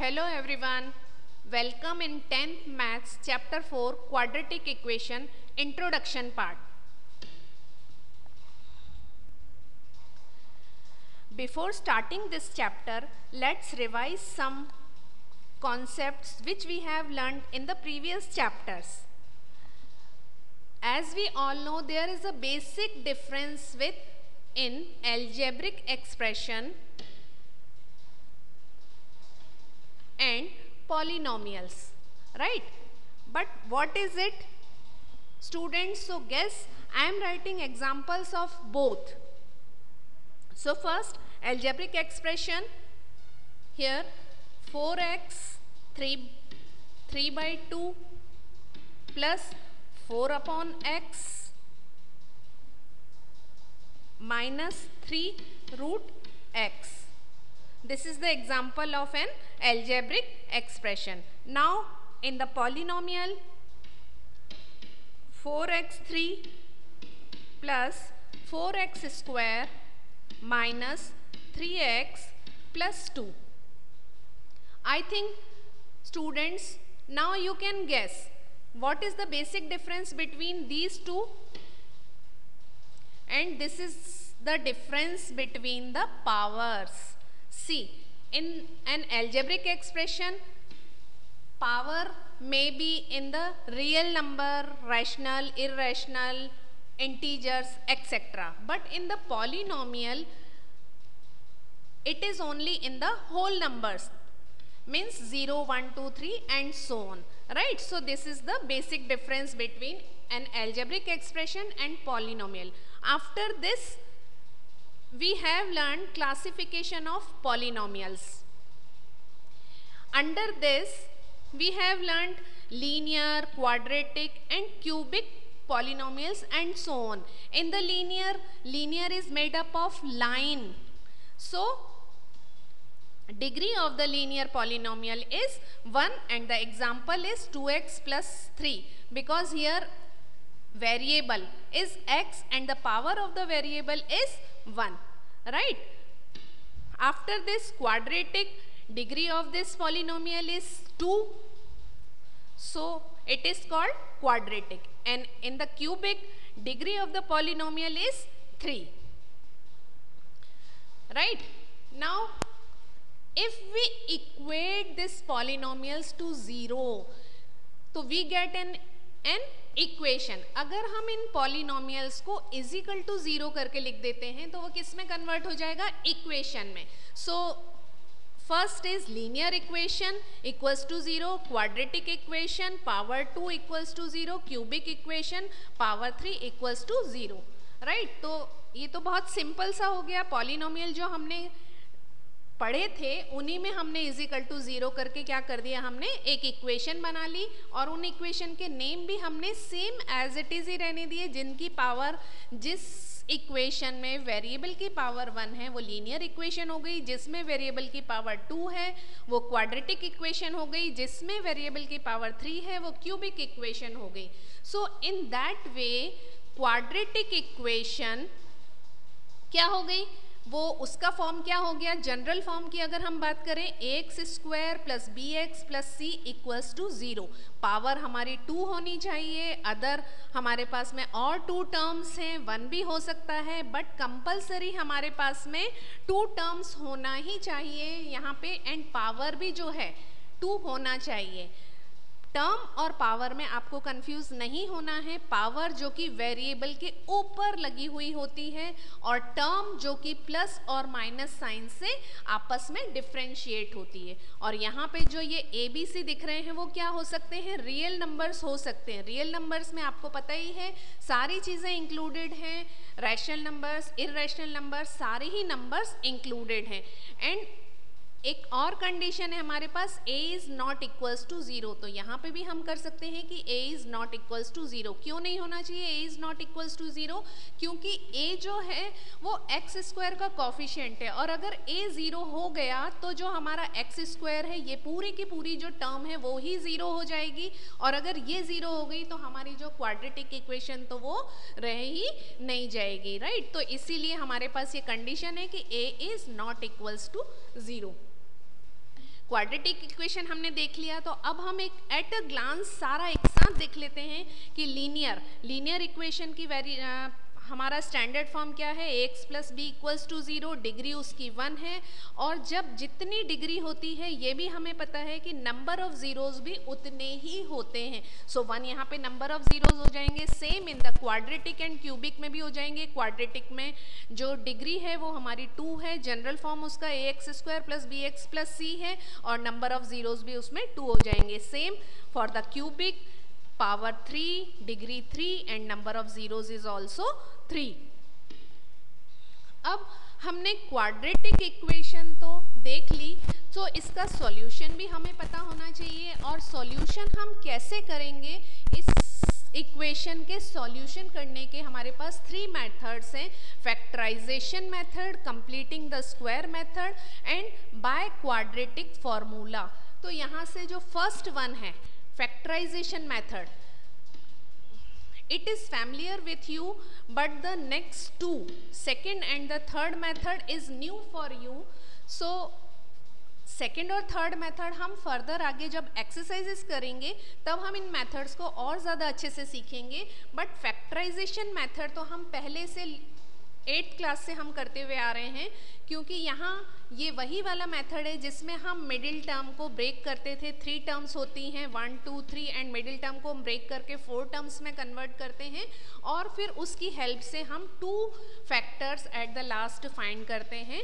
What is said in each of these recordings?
Hello everyone, welcome in 10th Maths Chapter 4 Quadratic Equation Introduction part. Before starting this chapter, let's revise some concepts which we have learned in the previous chapters. As we all know, there is a basic difference in algebraic expression and polynomials, right? But what is it, students? So guess, I am writing examples of both. So first, algebraic expression, here 4x 3 by 2 plus 4 upon x minus 3 root x. This is the example of an algebraic expression. Now in the polynomial, 4x3 plus 4x square minus 3x plus 2. I think, students, now you can guess what is the basic difference between these two, and this is the difference between the powers. See, in an algebraic expression, power may be in the real number, rational, irrational, integers, etc. But in the polynomial, it is only in the whole numbers, means 0, 1, 2, 3 and so on, right? So this is the basic difference between an algebraic expression and polynomial. After this, we have learned classification of polynomials. Under this, we have learned linear, quadratic and cubic polynomials and so on. In the linear is made up of line. So degree of the linear polynomial is 1 and the example is 2x plus 3, because here variable is x and the power of the variable is 1, right? After this, quadratic, degree of this polynomial is 2, so it is called quadratic, and in the cubic, degree of the polynomial is 3, right? Now if we equate these polynomials to 0, तो we get an equation. अगर हम इन polynomials को is equal to 0 करके लिख देते हैं तो वो किस में कन्वर्ट हो जाएगा? इक्वेशन में. So first is linear equation equals to 0, quadratic equation power 2 equals to 0, cubic equation power 3 equals to 0, right? तो ये तो बहुत सिंपल सा हो गया. पॉलिनोमियल जो हमने पढ़े थे उन्हीं में हमने इज इक्वल टू 0 करके क्या कर दिया, हमने एक इक्वेशन बना ली, और उन इक्वेशन के नेम भी हमने सेम एज इट इज ही रहने दिए, जिनकी पावर, जिस इक्वेशन में वेरिएबल की पावर 1 है वो लीनियर इक्वेशन हो गई, जिसमें वेरिएबल की पावर 2 है वो क्वाड्रेटिक इक्वेशन हो गई, जिसमें वेरिएबल की पावर 3 है वो क्यूबिक इक्वेशन हो गई. So in that way quadratic equation क्या हो गई, वो उसका फॉर्म क्या हो गया? जनरल फॉर्म की अगर हम बात करें, x square plus B x plus c equals to 0. Power हमारी 2 होनी चाहिए. अदर हमारे पास में और 2 टर्म्स हैं, 1 भी हो सकता है, बट कंपलसरी हमारे पास में 2 टर्म्स होना ही चाहिए यहाँ पे, एंड पावर भी जो है 2 होना चाहिए. टर्म और पावर में आपको कंफ्यूज नहीं होना है. पावर जो कि वेरिएबल के ऊपर लगी हुई होती है, और टर्म जो कि प्लस और माइनस साइन से आपस में डिफरेंशिएट होती है. और यहाँ पे जो ये ABC दिख रहे हैं वो क्या हो सकते हैं? रियल नंबर्स हो सकते हैं. रियल नंबर्स में आपको पता ही है सारी चीज़ें इंक्लूडेड हैं, रैशनल नंबर्स, इररेशनल नंबर्स, सारे ही नंबर्स इंक्लूडेड हैं. एंड एक और कंडीशन है हमारे पास, a is not equals to 0. तो यहाँ पे भी हम कर सकते हैं कि a is not equals to 0. क्यों नहीं होना चाहिए a is not equals to 0? क्योंकि a जो है वो x स्क्वायर का कॉफिशिएंट है, और अगर a 0 हो गया तो जो हमारा x स्क्वायर है ये पूरी की पूरी जो टर्म है वो ही 0 हो जाएगी, और अगर ये 0 हो गई तो हमारी जो क्वाड्रेटिक इक्वेशन तो वो रह ही नहीं जाएगी, राइट? तो इसीलिए हमारे पास ये कंडीशन है कि a is not equals to 0. Quadratic equation हमने देख लिया, तो अब हम एक एट अ ग्लांस सारा एक साथ देख लेते हैं कि लीनियर इक्वेशन की हमारा स्टैंडर्ड फॉर्म क्या है, ax plus b equals to 0, degree उसकी 1 है, और जब जितनी डिग्री होती है ये भी हमें पता है कि नंबर ऑफ जीरोस भी उतने ही होते हैं। सो 1 यहाँ पे नंबर ऑफ जीरोस हो जाएंगे, same in the quadratic and cubic में भी हो जाएंगे। क्वाड्रेटिक में जो डिग्री है वो हमारी 2 है, जनरल फॉर्म उसका ax square plus B x plus C है, और नंबर ऑफ जीरोस भी उसमें 2 हो जाएंगे। Same for the cubic, power 3, degree 3 and number of zeros is also 3। अब हमने क्वाड्रेटिक इक्वेशन तो देख ली, तो इसका सॉल्यूशन भी हमें पता होना चाहिए। और सॉल्यूशन हम कैसे करेंगे, इस इक्वेशन के सॉल्यूशन करने के हमारे पास 3 मेथड्स हैं, factorisation method, completing the square method and by quadratic formula. तो यहाँ से जो फर्स्ट वन है factorisation method, it is familiar with you, but the next two, second and the third method is new for you. So second और third method हम further आगे जब exercises करेंगे तब हम इन मेथड्स को और ज़्यादा अच्छे से सीखेंगे। बट फैक्टराइजेशन मेथड तो हम पहले से 8th क्लास से हम करते हुए आ रहे हैं, क्योंकि यहाँ ये वही वाला मेथड है जिसमें हम मिडिल टर्म को ब्रेक करते थे। 3 टर्म्स होती हैं 1 2 3 एंड मिडिल टर्म को हम ब्रेक करके 4 टर्म्स में कन्वर्ट करते हैं, और फिर उसकी हेल्प से हम 2 factors at the last find करते हैं।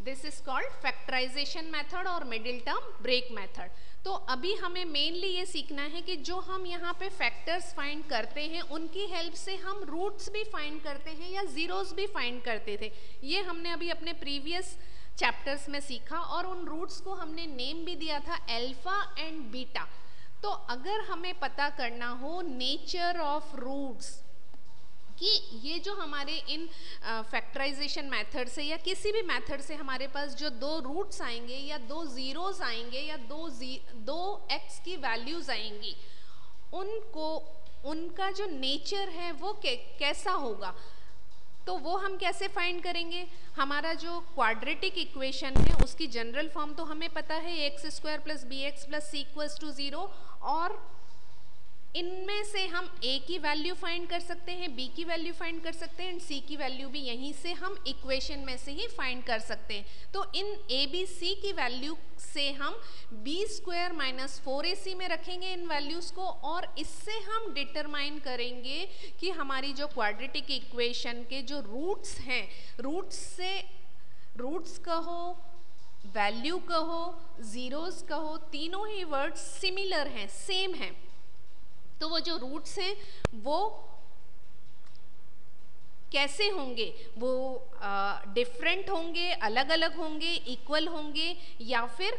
This is called factorisation method और मिडिल टर्म ब्रेक मेथड। तो अभी हमें मेनली ये सीखना है कि जो हम यहाँ पे फैक्टर्स फाइंड करते हैं उनकी हेल्प से हम रूट्स भी फाइंड करते हैं या जीरोस भी फाइंड करते थे। ये हमने अभी अपने प्रीवियस चैप्टर्स में सीखा, और उन रूट्स को हमने नेम भी दिया था अल्फा एंड बीटा। तो अगर हमें पता करना हो नेचर ऑफ रूट्स, कि ये जो हमारे इन फैक्टराइजेशन मेथड से या किसी भी मेथड से हमारे पास जो 2 रूट्स आएंगे या 2 जीरोस आएंगे या 2 एक्स की वैल्यूज आएंगी, उनका जो नेचर है वो कैसा होगा, तो वो हम कैसे फाइंड करेंगे। हमारा जो क्वाड्रेटिक इक्वेशन है उसकी जनरल फॉर्म तो हमें पता है x square plus B x plus c equals to 0, और इनमें से हम a की वैल्यू फाइंड कर सकते हैं, b की वैल्यू फाइंड कर सकते हैं एंड c की वैल्यू भी यहीं से हम इक्वेशन में से ही फाइंड कर सकते हैं। तो इन a b c की वैल्यू से हम b स्क्वायर माइनस 4ac में रखेंगे इन वैल्यूज को, और इससे हम डिटरमाइन करेंगे कि हमारी जो क्वाड्रेटिक इक्वेशन के जो रूट्स हैं, रूट्स कहो, वैल्यू कहो, जीरोस कहो, तीनों ही वर्ड्स सिमिलर हैं, सेम हैं। तो वो जो रूट्स हैं वो कैसे होंगे, वो डिफरेंट होंगे, अलग अलग होंगे, इक्वल होंगे, या फिर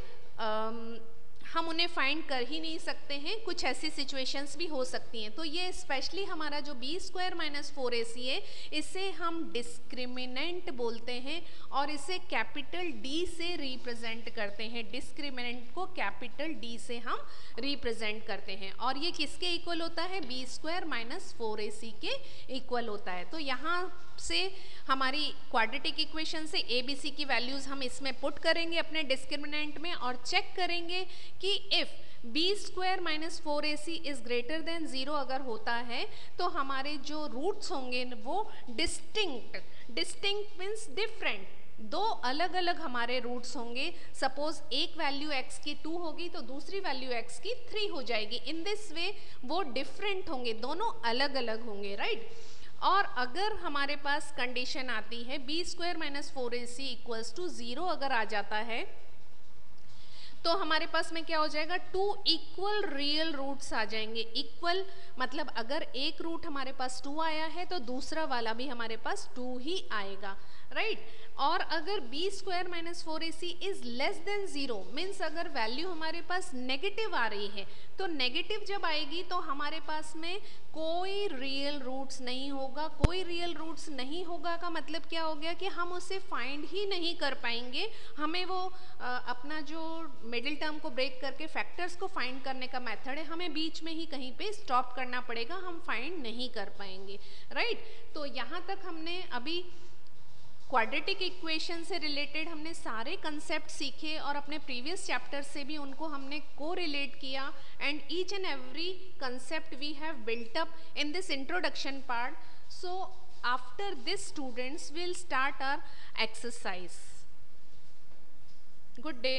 हम उन्हें फाइंड कर ही नहीं सकते हैं, कुछ ऐसी सिचुएशंस भी हो सकती हैं। तो ये स्पेशली हमारा जो बी स्क्वायर माइनस 4ac है, इसे हम डिस्क्रिमिनेंट बोलते हैं और इसे कैपिटल डी से रिप्रेजेंट करते हैं। डिस्क्रिमिनेंट को कैपिटल डी से हम रिप्रेजेंट करते हैं, और ये किसके इक्वल होता है, बी स्क्वायर माइनस 4ac के इक्वल होता है। तो यहाँ से हमारी क्वाड्रेटिक इक्वेशन से ए बी सी की वैल्यूज हम इसमें पुट करेंगे अपने डिस्क्रिमिनेंट में, और चेक करेंगे कि if b square minus 4ac is greater than 0 अगर होता है तो हमारे जो रूट्स होंगे वो डिस्टिंक्ट मीन्स डिफरेंट, 2 अलग अलग हमारे रूट्स होंगे। सपोज एक वैल्यू x की 2 होगी तो दूसरी वैल्यू x की 3 हो जाएगी। इन दिस वे वो डिफरेंट होंगे, दोनों अलग अलग होंगे, राइट। और अगर हमारे पास कंडीशन आती है b square minus 4ac equals to 0 अगर आ जाता है तो हमारे पास में क्या हो जाएगा, 2 इक्वल रियल रूट्स आ जाएंगे। इक्वल मतलब अगर एक रूट हमारे पास 2 आया है तो दूसरा वाला भी हमारे पास 2 ही आएगा, राइट। और अगर b square minus 4ac is less than 0 means अगर वैल्यू हमारे पास नेगेटिव आ रही है, तो नेगेटिव जब आएगी तो हमारे पास में कोई रियल रूट्स नहीं होगा। कोई रियल रूट्स नहीं होगा का मतलब क्या हो गया कि हम उसे फाइंड ही नहीं कर पाएंगे। हमें वो अपना जो मिडिल टर्म को ब्रेक करके फैक्टर्स को फाइंड करने का मेथड है, हमें बीच में ही कहीं पे स्टॉप करना पड़ेगा, हम फाइंड नहीं कर पाएंगे, राइट। तो यहाँ तक हमने अभी क्वाड्रेटिक इक्वेशन से रिलेटेड हमने सारे कंसेप्ट सीखे और अपने प्रीवियस चैप्टर से भी उनको हमने कोरिलेट किया, and each and every concept we have built up in this introduction part. So after this students will start our exercise. Good day.